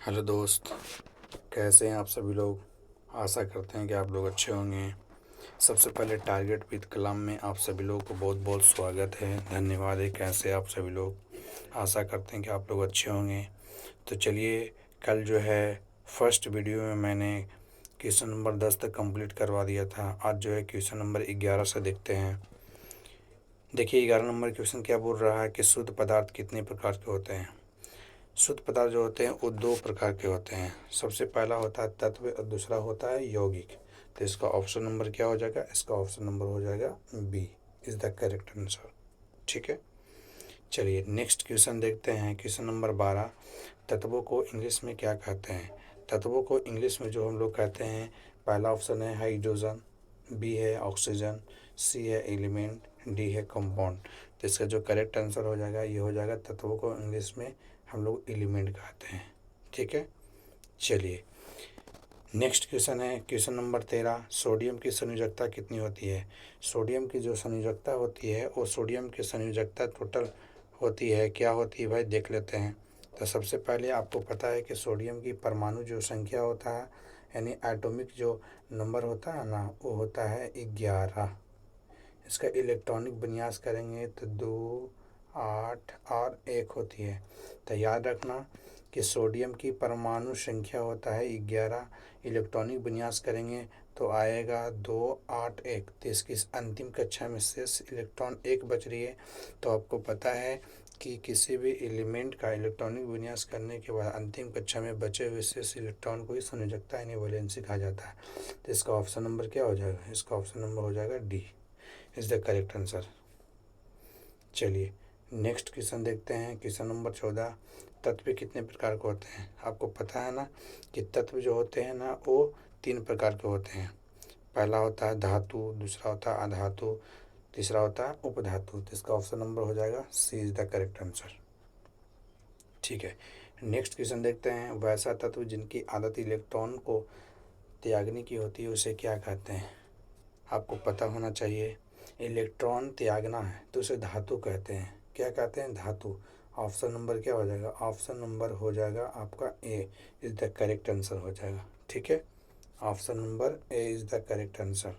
Hello दोस्त, कैसे हैं आप सभी लोग। आशा करते हैं कि आप लोग अच्छे होंगे। सबसे पहले टारगेट विद कलाम में आप सभी लोगों को बहुत बहुत स्वागत है, धन्यवाद है। कैसे आप सभी लोग, आशा करते हैं कि आप लोग अच्छे होंगे। तो चलिए, कल जो है फर्स्ट वीडियो में मैंने क्वेश्चन नंबर 10 तक कंप्लीट करवा दिया था। आज जो है क्वेश्चन नंबर 11 से देखते हैं। देखिए 11 नंबर क्वेश्चन क्या बोल रहा है कि शुद्ध पदार्थ कितने प्रकार के होते हैं। शुद्ध पदार्थ जो होते हैं वो दो प्रकार के होते हैं। सबसे पहला होता है तत्व और दूसरा होता है यौगिक। तो इसका ऑप्शन नंबर क्या हो जाएगा, इसका ऑप्शन नंबर हो जाएगा B is the correct answer. ठीक है, चलिए नेक्स्ट क्वेश्चन देखते हैं। क्वेश्चन नंबर 12, तत्वों को इंग्लिश में क्या कहते हैं। तत्वों को इंग्लिश में जो हम लोग कहते हैं, पहला ऑप्शन है हाइड्रोजन, बी है ऑक्सीजन, सी है एलिमेंट, डी है कंपाउंड। तो इसका जो करेक्ट आंसर हो जाएगा ये हो जाएगा, तत्वों को इंग्लिश में हम लोग एलिमेंट कहते हैं। ठीक है, चलिए नेक्स्ट क्वेश्चन है क्वेश्चन नंबर 13, सोडियम की संयोजकता कितनी होती है। सोडियम की जो संयोजकता होती है वो सोडियम की संयोजकता टोटल होती है, क्या होती है भाई देख लेते हैं। तो सबसे पहले आपको पता है कि सोडियम की परमाणु जो संख्या होता है, यानी एटॉमिक जो नंबर होता है ना, वो होता है 11। इसका इलेक्ट्रॉनिक विन्यास करेंगे तो 2, 8 और 1 होती है। तो याद रखना कि सोडियम की परमाणु संख्या होता है 11, इलेक्ट्रॉनिक विन्यास करेंगे तो आएगा 2, 8, 1। तो इसकी अंतिम कक्षा में शेष इलेक्ट्रॉन 1 बच रही है। तो आपको पता है कि किसी भी एलिमेंट का इलेक्ट्रॉनिक विन्यास करने के बाद अंतिम कक्षा में बचे हुए शेष इलेक्ट्रॉन को ही संयोजकता यानी वैलेंसी कहा जाता है। तो इसका ऑप्शन नंबर क्या हो जाएगा, इसका ऑप्शन नंबर हो जाएगा D is the correct answer. चलिए नेक्स्ट क्वेश्चन देखते हैं। क्वेश्चन नंबर 14, तत्व कितने प्रकार के होते हैं। आपको पता है ना कि तत्व जो होते हैं ना वो 3 प्रकार के होते हैं। पहला होता है धातु, दूसरा होता है अधातु, तीसरा होता है उपधातु। तो इसका ऑप्शन नंबर हो जाएगा सी इज़ द करेक्ट आंसर। ठीक है, नेक्स्ट क्वेश्चन देखते हैं। वैसा तत्व जिनकी आदत इलेक्ट्रॉन को त्यागने की होती है उसे क्या कहते हैं। आपको पता होना चाहिए, इलेक्ट्रॉन त्यागना है तो उसे धातु कहते हैं। क्या कहते हैं, धातु। ऑप्शन नंबर क्या हो जाएगा, ऑप्शन नंबर हो जाएगा आपका A is the correct answer हो जाएगा। ठीक है, option number A is the correct answer.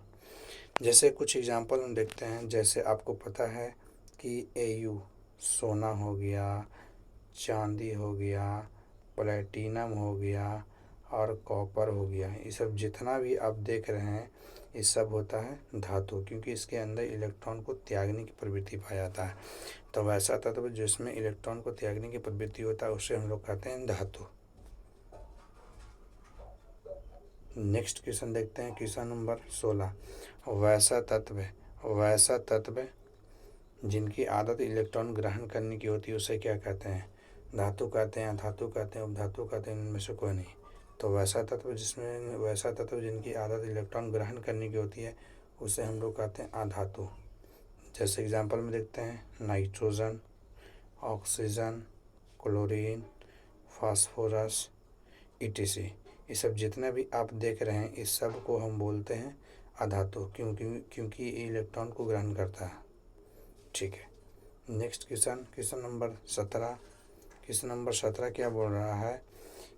जैसे कुछ एग्जांपल हम देखते हैं, जैसे आपको पता है कि एयू सोना हो गया, चांदी हो गया, प्लेटिनम हो गया और कॉपर हो गया। ये सब जितना भी आप देख रहे हैं ये सब होता है धातु, क्योंकि इसके अंदर इलेक्ट्रॉन को त्यागने की प्रवृत्ति पाया जाता है। तो वैसा तत्व जिसमें इलेक्ट्रॉन को त्यागने की प्रवृत्ति होता है उसे हम लोग कहते हैं धातु। नेक्स्ट क्वेश्चन देखते हैं। क्वेश्चन नंबर 16, वैसा तत्व जिनकी आदत इलेक्ट्रॉन ग्रहण करने की होती है उसे क्या कहते हैं। धातु कहते हैं, धातु कहते हैं, उपधातु कहते हैं, इनमें से कोई नहीं। तो वैसा तत्व जिनकी आदत इलेक्ट्रॉन ग्रहण करने की होती है उसे हम लोग कहते हैं अधातु। जैसे एग्जांपल में देखते हैं, nitrogen, oxygen, chlorine, phosphorus, etc. ये सब जितना भी आप देख रहे हैं इस सब को हम बोलते हैं अधातु, क्योंकि ये इलेक्ट्रॉन को ग्रहण करता है। ठीक है, नेक्स्ट क्वेश्चन, क्वेश्चन नंबर 17 क्या बोल रहा है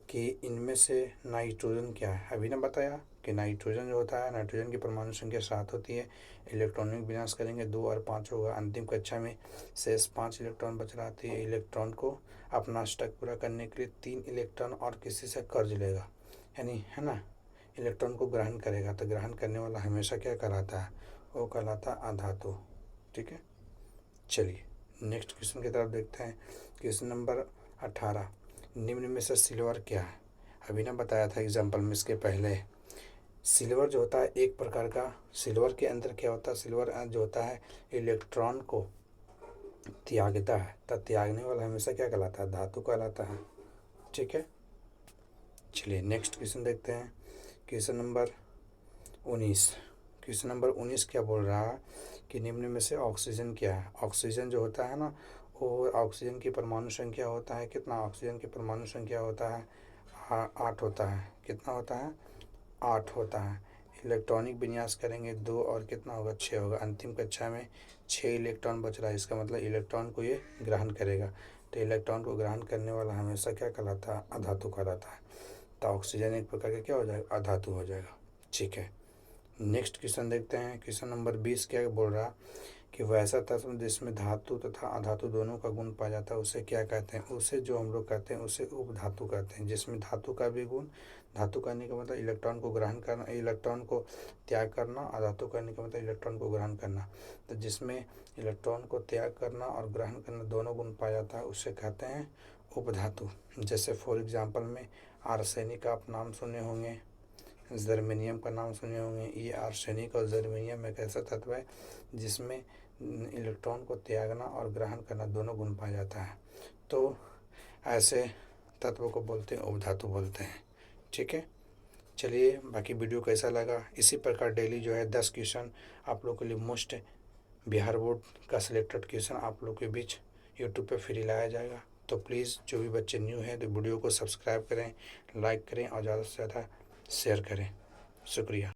कि इनमें से नाइट्रोजन क्या है। अभी ने बताया कि नाइट्रोजन जो होता है, नाइट्रोजन की परमाणु संख्या 7 होती है, इलेक्ट्रॉनिक विन्यास करेंगे 2 और 5 होगा। अंतिम कक्षा में शेष 5 इलेक्ट्रॉन बच रहा है। इलेक्ट्रॉन को अपना स्टक पूरा करने के लिए 3 इलेक्ट्रॉन और किसी से कर्ज लेगा, यानी है ना, इलेक्ट्रॉन को ग्रहण करेगा। तो ग्रहण करने वाला हमेशा क्या कहलाता है, वो कहलाता है अधातु। ठीक है, चलिए नेक्स्ट क्वेश्चन की तरफ देखते हैं। क्वेश्चन नंबर 18, निम्न में से सिल्वर क्या है। अभी ना बताया था एग्जाम्पल में इसके पहले। सिल्वर जो होता है एक प्रकार का, सिल्वर के अंदर क्या होता है, सिल्वर जो होता है इलेक्ट्रॉन को त्यागता है। तो त्यागने वाला हमेशा क्या कहलाता है, धातु कहलाता है। ठीक है, चलिए नेक्स्ट क्वेश्चन देखते हैं। क्वेश्चन नंबर 19, क्वेश्चन नंबर 19 क्या बोल रहा है कि निम्न में से ऑक्सीजन क्या है। ऑक्सीजन जो होता है ना, वो ऑक्सीजन की परमाणु संख्या होता है कितना, ऑक्सीजन की परमाणु संख्या होता है 8 होता है। कितना होता है, 8 होता है। इलेक्ट्रॉनिक विन्यास करेंगे 2 और कितना होगा, 6 होगा। अंतिम कक्षा में 6 इलेक्ट्रॉन बच रहा है, इसका मतलब इलेक्ट्रॉन को ये ग्रहण करेगा। तो इलेक्ट्रॉन को ग्रहण करने वाला हमेशा क्या कहलाता है, अधातु कहलाता है। तो ऑक्सीजन एक प्रकार का क्या हो जाएगा, अधातु हो जाएगा। ठीक है, नेक्स्ट क्वेश्चन देखते हैं। क्वेश्चन नंबर 20 क्या बोल रहा कि वैसा तत्व जिसमें धातु तथा अधातु दोनों का गुण पाया जाता है उसे क्या कहते हैं, उसे जो हम लोग कहते हैं उसे उपधातु कहते हैं। जिसमें धातु का भी गुण, धातु करने का मतलब इलेक्ट्रॉन को ग्रहण करना, इलेक्ट्रॉन को त्याग करना, अधातु करने का मतलब इलेक्ट्रॉन को ग्रहण करना। तो जिसमें इलेक्ट्रॉन को त्याग करना और ग्रहण करना दोनों गुण पाया जाता है उसे कहते हैं उपधातु। जैसे फॉर एग्जाम्पल में आर्सेनिक आप नाम सुने होंगे, जर्मेनियम का नाम सुने होंगे। ये आर्सेनिक और जर्मेनियम एक ऐसा तत्व है जिसमें इलेक्ट्रॉन को त्यागना और ग्रहण करना दोनों गुण पाया जाता है। तो ऐसे तत्व को बोलते हैं उपधातु बोलते हैं। ठीक है, चलिए बाकी वीडियो कैसा लगा, इसी प्रकार डेली जो है 10 क्वेश्चन आप लोग के लिए मोस्ट बिहार बोर्ड का सिलेक्टेड क्वेश्चन आप लोग के बीच यूट्यूब पे फ्री लाया जाएगा। तो प्लीज़ जो भी बच्चे न्यू हैं तो वीडियो को सब्सक्राइब करें, लाइक करें और ज़्यादा से ज़्यादा शेयर करें। शुक्रिया।